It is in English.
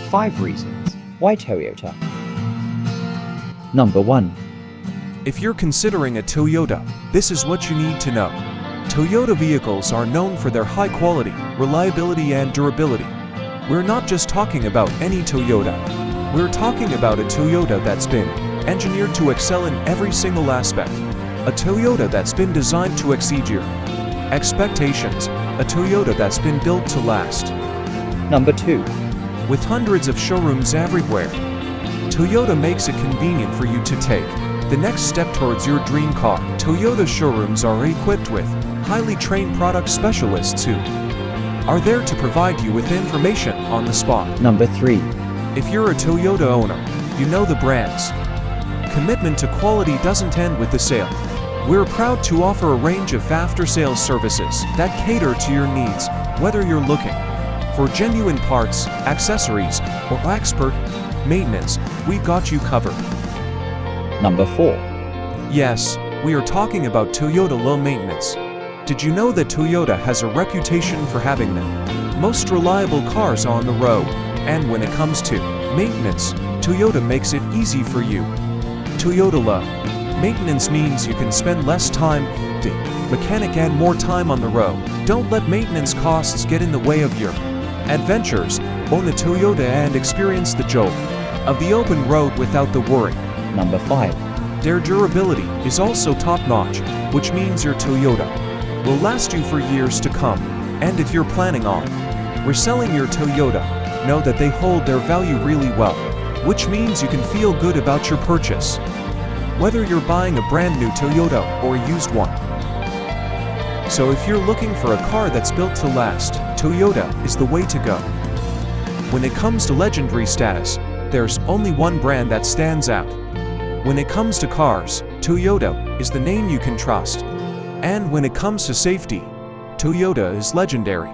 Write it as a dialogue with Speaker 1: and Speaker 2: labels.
Speaker 1: 5 reasons why Toyota. Number 1.
Speaker 2: If you're considering a Toyota, this is what you need to know. Toyota vehicles are known for their high quality, reliability and durability. We're not just talking about any Toyota. We're talking about a Toyota that's been engineered to excel in every single aspect. A Toyota that's been designed to exceed your expectations. A Toyota that's been built to last.
Speaker 1: Number 2.
Speaker 2: With hundreds of showrooms everywhere, Toyota makes it convenient for you to take the next step towards your dream car. Toyota showrooms are equipped with highly trained product specialists who are there to provide you with information on the spot.
Speaker 1: Number 3.
Speaker 2: If you're a Toyota owner, you know the brand's commitment to quality doesn't end with the sale. We're proud to offer a range of after-sales services that cater to your needs, whether you're looking for genuine parts, accessories, or expert maintenance. We've got you covered.
Speaker 1: Number 4.
Speaker 2: Yes, we are talking about Toyota low maintenance. Did you know that Toyota has a reputation for having the most reliable cars on the road? And when it comes to maintenance, Toyota makes it easy for you. Toyota low maintenance means you can spend less time at the mechanic and more time on the road. Don't let maintenance costs get in the way of your adventures. Own a Toyota and experience the joy of the open road without the worry.
Speaker 1: Number 5.
Speaker 2: Their durability is also top-notch, which means your Toyota will last you for years to come. And if you're planning on reselling your Toyota, know that they hold their value really well, which means you can feel good about your purchase, whether you're buying a brand new Toyota or a used one. So if you're looking for a car that's built to last, Toyota is the way to go. When it comes to legendary status, there's only one brand that stands out. When it comes to cars, Toyota is the name you can trust. And when it comes to safety, Toyota is legendary.